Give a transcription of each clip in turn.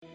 Break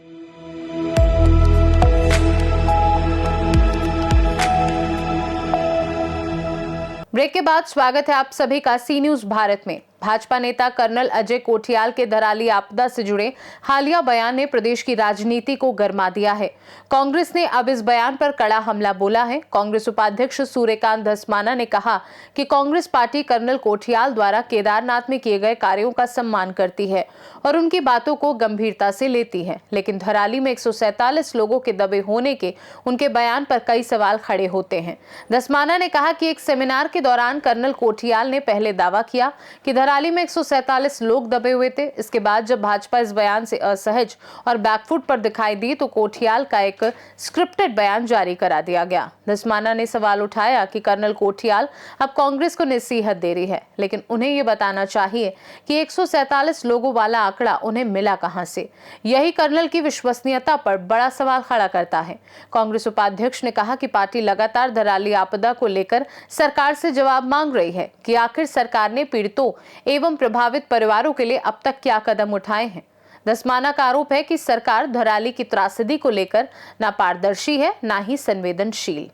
के बाद स्वागत है आप सभी का सी न्यूज भारत में। भाजपा नेता कर्नल अजय कोठियाल के धराली आपदा से जुड़े हालिया बयान ने प्रदेश की राजनीति को गरमा दिया है। कांग्रेस ने अब इस बयान पर कड़ा हमला बोला है। कांग्रेस उपाध्यक्ष सूर्यकांत धस्माना ने कहा कि कांग्रेस पार्टी कर्नल कोठियाल द्वारा केदारनाथ में किए गए कार्यों का सम्मान करती है और उनकी बातों को गंभीरता से लेती है, लेकिन धराली में 147 लोगों के दबे होने के उनके बयान पर कई सवाल खड़े होते हैं। धस्माना ने कहा कि एक सेमिनार के दौरान कर्नल कोठियाल ने पहले दावा किया कि धराली में 147 लोग दबे हुए थे। इसके बाद जब भाजपा इस बयान से असहज और बैकफुट पर दिखाई दी तो कोठियाल का एक स्क्रिप्टेड बयान जारी करा दिया गया। धस्माना ने सवाल उठाया कि कर्नल कोठियाल अब कांग्रेस को नसीहत दे रही है, लेकिन उन्हें यह बताना चाहिए कि 147 लोगों वाला आंकड़ा उन्हें मिला कहां से। यही कर्नल की विश्वसनीयता पर बड़ा सवाल खड़ा करता है। कांग्रेस उपाध्यक्ष ने कहा कि पार्टी लगातार धराली आपदा को लेकर सरकार से जवाब मांग रही है कि आखिर सरकार ने पीड़ितों एवं प्रभावित परिवारों के लिए अब तक क्या कदम उठाए हैं। धस्माना का आरोप है कि सरकार धराली की त्रासदी को लेकर ना पारदर्शी है, ना ही संवेदनशील।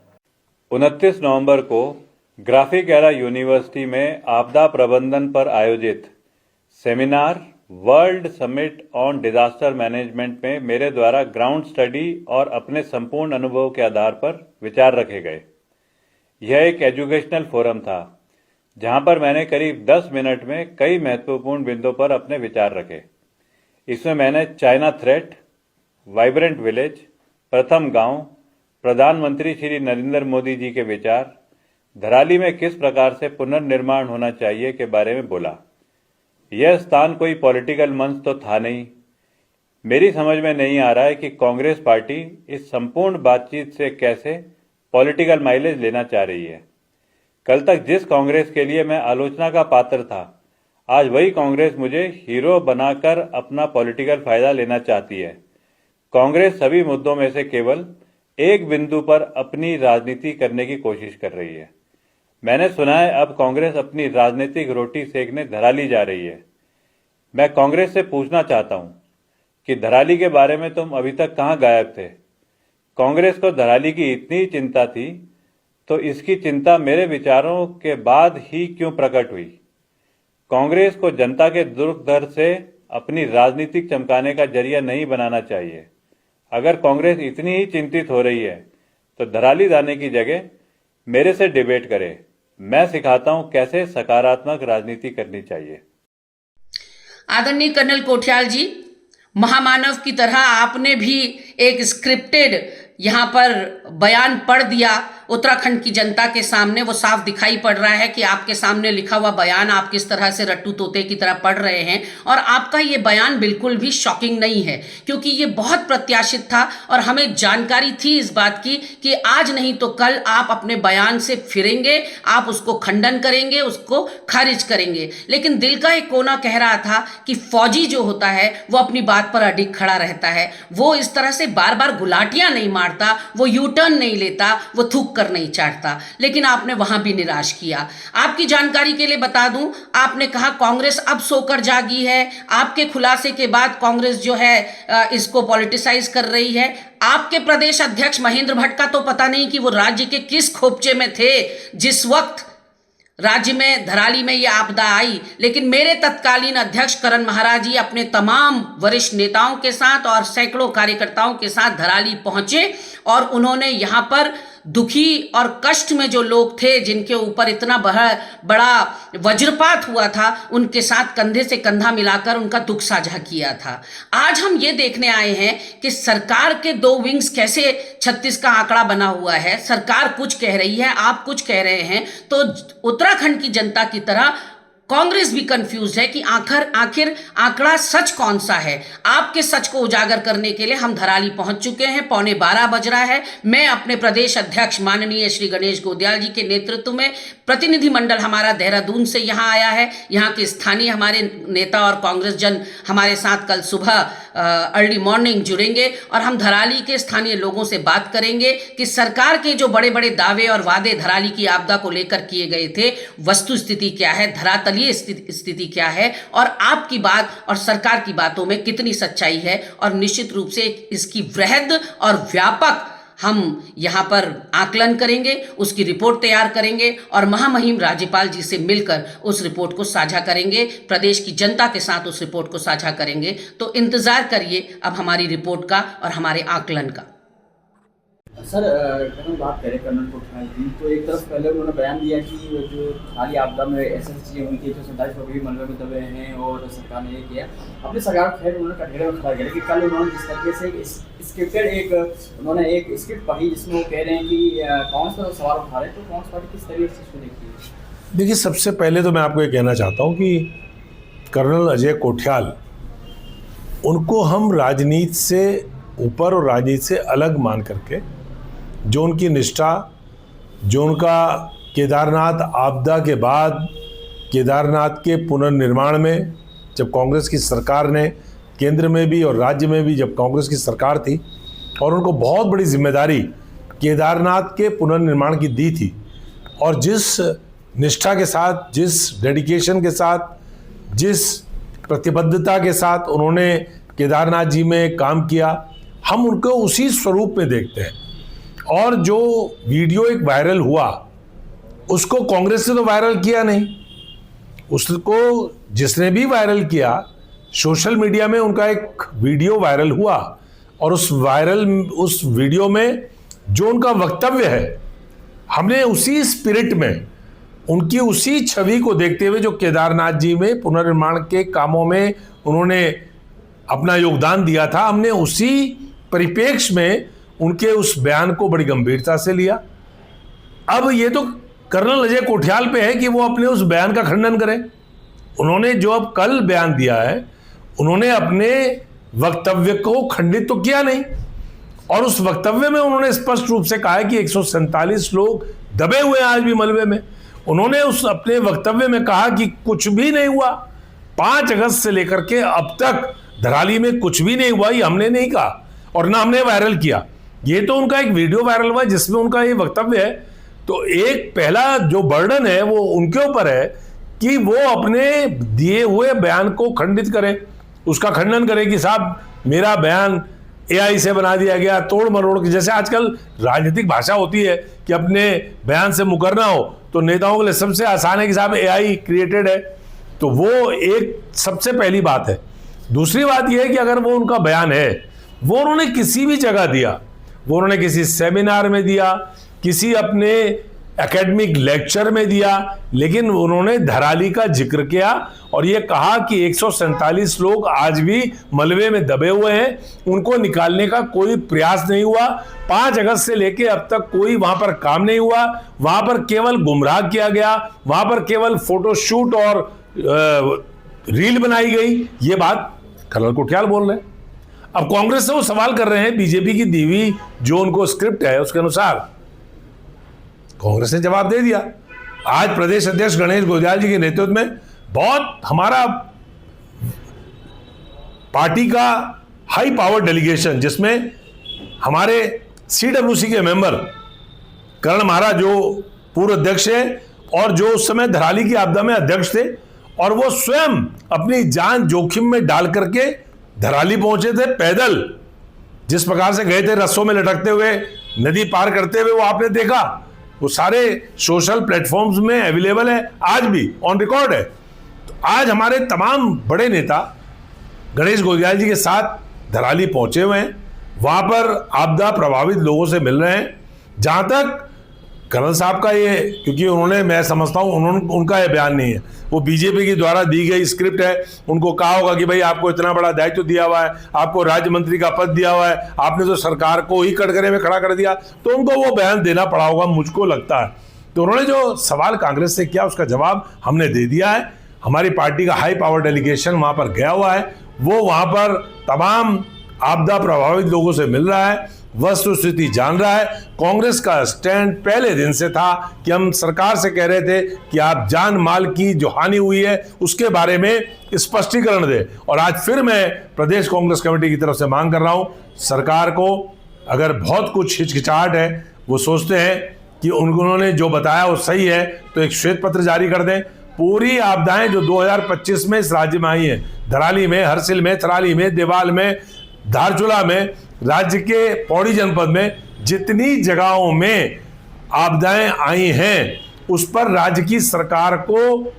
29 नवंबर को ग्राफिकारा यूनिवर्सिटी में आपदा प्रबंधन पर आयोजित seminar world summit on disaster management में मेरे द्वारा ग्राउंड स्टडी और अपने संपूर्ण अनुभव के आधार पर विचार रखे गए। यह एक एजुकेशनल फोरम था जहां पर मैंने करीब 10 मिनट में कई महत्वपूर्ण बिंदुओं पर अपने विचार रखे। इसमें मैंने चाइना थ्रेट, वाइब्रेंट विलेज, प्रथम गांव, प्रधानमंत्री श्री नरेंद्र मोदी जी के विचार, धराली में किस प्रकार से पुनर्निर्माण होना चाहिए के बारे में बोला। यह स्थान कोई पॉलिटिकल मंच तो था नहीं। मेरी समझ में नहीं आ रहा है कि कांग्रेस पार्टी इस संपूर्ण बातचीत से कैसे पॉलिटिकल माइलेज लेना चाह रही है। कल तक जिस कांग्रेस के लिए मैं आलोचना का पात्र था, आज वही कांग्रेस मुझे हीरो बनाकर अपना पॉलिटिकल फायदा लेना चाहती है। कांग्रेस सभी मुद्दों में से केवल एक बिंदु पर अपनी राजनीति करने की कोशिश कर रही है। मैंने सुना है अब कांग्रेस अपनी राजनीतिक रोटी सेकने धराली जा रही है। मैं कांग्रेस से पूछना चाहता हूं कि धराली के बारे में तुम अभी तक कहां गायब थे? कांग्रेस को धराली की इतनी चिंता थी तो इसकी चिंता मेरे विचारों के बाद ही क्यों प्रकट हुई? कांग्रेस को जनता के दुख दर्द से अपनी राजनीतिक चमकाने का जरिया नहीं बनाना चाहिए। अगर कांग्रेस इतनी ही चिंतित हो रही है तो धराली जाने की जगह मेरे से डिबेट करे। मैं सिखाता हूं कैसे सकारात्मक राजनीति करनी चाहिए। आदरणीय कर्नल कोठियाल जी, महामानव की तरह आपने भी एक स्क्रिप्टेड यहाँ पर बयान पढ़ दिया उत्तराखंड की जनता के सामने। वो साफ दिखाई पड़ रहा है कि आपके सामने लिखा हुआ बयान आप किस तरह से रट्टू तोते की तरह पढ़ रहे हैं, और आपका ये बयान बिल्कुल भी शॉकिंग नहीं है, क्योंकि ये बहुत प्रत्याशित था और हमें जानकारी थी इस बात की कि आज नहीं तो कल आप अपने बयान से फिरेंगे, आप उसको खंडन करेंगे, उसको खारिज करेंगे। लेकिन दिल का एक कोना कह रहा था कि फौजी जो होता है वो अपनी बात पर अडिग खड़ा रहता है। वो इस तरह से बार बार गुलाटियां नहीं मारता, वो यू टर्न नहीं लेता, वो थूक नहीं चाटता। लेकिन आपने वहां भी निराश किया। आपकी जानकारी के लिए बता दूं, आपने कहा कांग्रेस अब सोकर जागी है। आपके खुलासे के बाद कांग्रेस जो है इसको पॉलिटिसाइज कर रही है। आपके प्रदेश अध्यक्ष महेंद्र भट्ट का तो पता नहीं कि वो राज्य के किस खोपचे में थे जिस वक्त राज्य में धराली में यह आपदा आई। लेकिन मेरे तत्कालीन अध्यक्ष करण महाराज जी अपने तमाम वरिष्ठ नेताओं के साथ और सैकड़ों कार्यकर्ताओं के साथ धराली पहुंचे और उन्होंने यहां पर दुखी और कष्ट में जो लोग थे, जिनके ऊपर इतना बड़ा वज्रपात हुआ था, उनके साथ कंधे से कंधा मिलाकर उनका दुख साझा किया था। आज हम ये देखने आए हैं कि सरकार के दो विंग्स कैसे 36 का आंकड़ा बना हुआ है। सरकार कुछ कह रही है, आप कुछ कह रहे हैं, तो उत्तराखंड की जनता की तरह कांग्रेस भी कंफ्यूज है कि आखिर आंकड़ा सच कौन सा है। आपके सच को उजागर करने के लिए हम धराली पहुंच चुके हैं। 11:15 बज रहा है। मैं अपने प्रदेश अध्यक्ष माननीय श्री गणेश गोदियाल जी के नेतृत्व में प्रतिनिधि मंडल हमारा देहरादून से यहां आया है। यहां के स्थानीय हमारे नेता और कांग्रेस जन हमारे साथ कल सुबह अर्ली मॉर्निंग जुड़ेंगे और हम धराली के स्थानीय लोगों से बात करेंगे कि सरकार के जो बड़े बड़े दावे और वादे धराली की आपदा को लेकर किए गए थे, वस्तु स्थिति क्या है, धरातलीय स्थिति क्या है और आपकी बात और सरकार की बातों में कितनी सच्चाई है। और निश्चित रूप से इसकी वृहद और व्यापक हम यहाँ पर आकलन करेंगे, उसकी रिपोर्ट तैयार करेंगे और महामहिम राज्यपाल जी से मिलकर उस रिपोर्ट को साझा करेंगे, प्रदेश की जनता के साथ उस रिपोर्ट को साझा करेंगे। तो इंतजार करिए अब हमारी रिपोर्ट का और हमारे आकलन का। सर, अगर हम बात करें कर्नल कोठियाल की, तो एक तरफ पहले उन्होंने बयान दिया कि जो हालिया आपदा में ऐसी चीज़ें हुई थी, 147 लोग भी मलबे में दबे हैं और सरकार ने ये किया। अपनी सरकार खैर उन्होंने कटघरे में खड़ा किया, लेकिन कल उन्होंने जिस तरीके से उन्होंने एक स्क्रिप्ट पढ़ी जिसमें वो कह रहे हैं कि कांग्रेस पर सवाल उठा रहे हैं, तो कांग्रेस पार्टी किस तरीके से इसको देखती है? देखिए, सबसे पहले तो मैं आपको ये कहना चाहता हूँ कि कर्नल अजय कोठियाल, उनको हम राजनीति से ऊपर और राजनीति से अलग मान करके, जो उनकी निष्ठा, जो उनका केदारनाथ आपदा के बाद केदारनाथ के पुनर्निर्माण में जब कांग्रेस की सरकार ने केंद्र में भी और राज्य में भी जब कांग्रेस की सरकार थी और उनको बहुत बड़ी जिम्मेदारी केदारनाथ के पुनर्निर्माण की दी थी, और जिस निष्ठा के साथ, जिस डेडिकेशन के साथ, जिस प्रतिबद्धता के साथ उन्होंने केदारनाथ जी में काम किया, हम उनको उसी स्वरूप में देखते हैं। और जो वीडियो एक वायरल हुआ, उसको कांग्रेस ने तो वायरल किया नहीं, उसको जिसने भी वायरल किया, सोशल मीडिया में उनका एक वीडियो वायरल हुआ और उस वीडियो में जो उनका वक्तव्य है, हमने उसी स्पिरिट में, उनकी उसी छवि को देखते हुए जो केदारनाथ जी में पुनर्निर्माण के कामों में उन्होंने अपना योगदान दिया था, हमने उसी परिप्रेक्ष्य में उनके उस बयान को बड़ी गंभीरता से लिया। अब ये तो कर्नल अजय कोठियाल पे है कि वो अपने उस बयान का खंडन करें। उन्होंने जो अब कल बयान दिया है, उन्होंने अपने वक्तव्य को खंडित तो किया नहीं, और उस वक्तव्य में उन्होंने स्पष्ट रूप से कहा है कि 147 लोग दबे हुए हैं आज भी मलबे में। उन्होंने उस अपने वक्तव्य में कहा कि कुछ भी नहीं हुआ, 5 अगस्त से लेकर के अब तक धराली में कुछ भी नहीं हुआ, ये हमने नहीं कहा और ना हमने वायरल किया। ये तो उनका एक वीडियो वायरल हुआ जिसमें उनका ये वक्तव्य है। तो एक पहला जो बर्डन है वो उनके ऊपर है कि वो अपने दिए हुए बयान को खंडित करें, उसका खंडन करें कि साहब मेरा बयान एआई से बना दिया गया, तोड़ मरोड़ के, जैसे आजकल राजनीतिक भाषा होती है कि अपने बयान से मुकरना हो तो नेताओं के लिए सबसे आसान है कि साहब एआई क्रिएटेड है। तो वो एक सबसे पहली बात है। दूसरी बात यह है कि अगर वो उनका बयान है, वो उन्होंने किसी भी जगह दिया, वो उन्होंने किसी सेमिनार में दिया, किसी अपने एकेडमिक लेक्चर में दिया, लेकिन उन्होंने धराली का जिक्र किया और ये कहा कि 147 लोग आज भी मलबे में दबे हुए हैं, उनको निकालने का कोई प्रयास नहीं हुआ। 5 अगस्त से लेके अब तक कोई वहां पर काम नहीं हुआ, वहां पर केवल गुमराह किया गया, वहां पर केवल फोटोशूट और रील बनाई गई। ये बात कर्नल कोठियाल बोल रहे हैं। अब कांग्रेस से वो सवाल कर रहे हैं, बीजेपी की दी हुई जो उनको स्क्रिप्ट है उसके अनुसार कांग्रेस ने जवाब दे दिया। आज प्रदेश अध्यक्ष गणेश गोयल जी के नेतृत्व में बहुत हमारा पार्टी का हाई पावर डेलीगेशन, जिसमें हमारे सीडब्ल्यूसी के मेंबर करण महाराज जो पूर्व अध्यक्ष है और जो उस समय धराली की आपदा में अध्यक्ष थे, और वो स्वयं अपनी जान जोखिम में डाल करके धराली पहुंचे थे पैदल। जिस प्रकार से गए थे रस्सों में लटकते हुए, नदी पार करते हुए, वो आपने देखा, वो सारे सोशल प्लेटफॉर्म्स में अवेलेबल है, आज भी ऑन रिकॉर्ड है। तो आज हमारे तमाम बड़े नेता गणेश गोयल जी के साथ धराली पहुंचे हुए हैं, वहां पर आपदा प्रभावित लोगों से मिल रहे हैं। जहां तक कर्नल साहब का ये, क्योंकि उन्होंने, मैं समझता हूँ उनका ये बयान नहीं है, वो बीजेपी की द्वारा दी गई स्क्रिप्ट है। उनको कहा होगा कि भाई आपको इतना बड़ा दायित्व दिया हुआ है, आपको राज्य मंत्री का पद दिया हुआ है, आपने तो सरकार को ही कटघरे में खड़ा कर दिया, तो उनको वो बयान देना पड़ा होगा, मुझको लगता है। तो उन्होंने जो सवाल कांग्रेस से किया उसका जवाब हमने दे दिया है। हमारी पार्टी का हाई पावर डेलीगेशन वहाँ पर गया हुआ है, वो वहाँ पर तमाम आपदा प्रभावित लोगों से मिल रहा है, वस्तुस्थिति जान रहा है। कांग्रेस का स्टैंड पहले दिन से था कि हम सरकार से कह रहे थे कि आप जान माल की जो हानि हुई है उसके बारे में स्पष्टीकरण दें। और आज फिर मैं प्रदेश कांग्रेस कमेटी की तरफ से मांग कर रहा हूं, सरकार को अगर बहुत कुछ हिचकिचाहट है, वो सोचते हैं कि उन्होंने जो बताया वो सही है, तो एक श्वेत पत्र जारी कर दें। पूरी आपदाएं जो 2025 में इस राज्य में आई हैं, धराली में, हरसिल में, थराली में, देवाल में, धारचूला में, राज्य के पौड़ी जनपद में जितनी जगहों में आपदाएं आई हैं, उस पर राज्य की सरकार को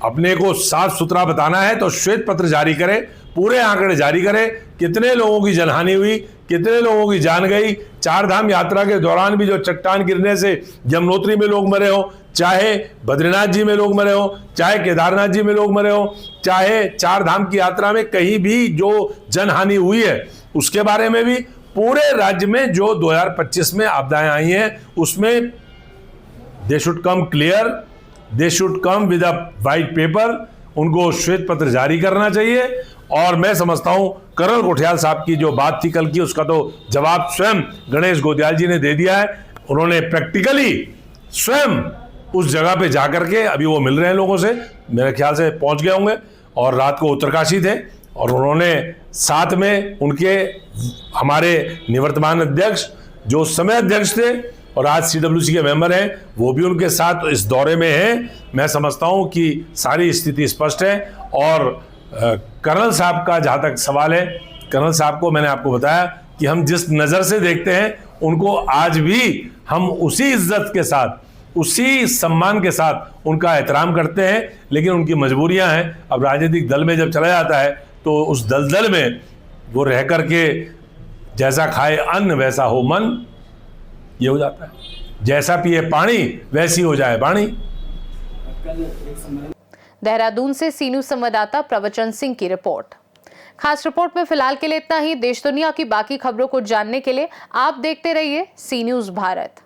अपने को साफ सुथरा बताना है तो श्वेत पत्र जारी करे, पूरे आंकड़े जारी करे, कितने लोगों की जनहानि हुई, कितने लोगों की जान गई। चार धाम यात्रा के दौरान भी जो चट्टान गिरने से यमुनोत्री में लोग मरे हो, चाहे बद्रीनाथ जी में लोग मरे हो, चाहे केदारनाथ जी में लोग मरे हो, चाहे चार धाम की यात्रा में कहीं भी जो जनहानि हुई है, उसके बारे में भी पूरे राज्य में जो 2025 में आपदाएं आई हैं, उसमें they should come clear, they should come with a white paper, उनको श्वेत पत्र जारी करना चाहिए। और मैं समझता हूं कर्नल कोठियाल साहब की जो बात थी कल की, उसका तो जवाब स्वयं गणेश गोदियाल जी ने दे दिया है। उन्होंने प्रैक्टिकली स्वयं उस जगह पे जाकर के, अभी वो मिल रहे हैं लोगों से, मेरे ख्याल से पहुंच गए होंगे, और रात को उत्तरकाशी थे, और उन्होंने साथ में उनके हमारे निवर्तमान अध्यक्ष जो उस समय अध्यक्ष थे और आज CWC के मेंबर हैं, वो भी उनके साथ इस दौरे में हैं। मैं समझता हूं कि सारी स्थिति स्पष्ट है। और कर्नल साहब का जहाँ तक सवाल है, कर्नल साहब को मैंने आपको बताया कि हम जिस नज़र से देखते हैं, उनको आज भी हम उसी इज्जत के साथ, उसी सम्मान के साथ उनका एहतराम करते हैं। लेकिन उनकी मजबूरियां हैं। अब राजनीतिक दल में जब चला जाता है तो उस दलदल में वो रह करके जैसा खाए अन्न वैसा हो मन, ये हो जाता है। जैसा पिए पानी वैसी हो जाए वाणी। देहरादून से सी न्यूज संवाददाता प्रवचन सिंह की रिपोर्ट। खास रिपोर्ट में फिलहाल के लिए इतना ही। देश दुनिया की बाकी खबरों को जानने के लिए आप देखते रहिए सी न्यूज भारत।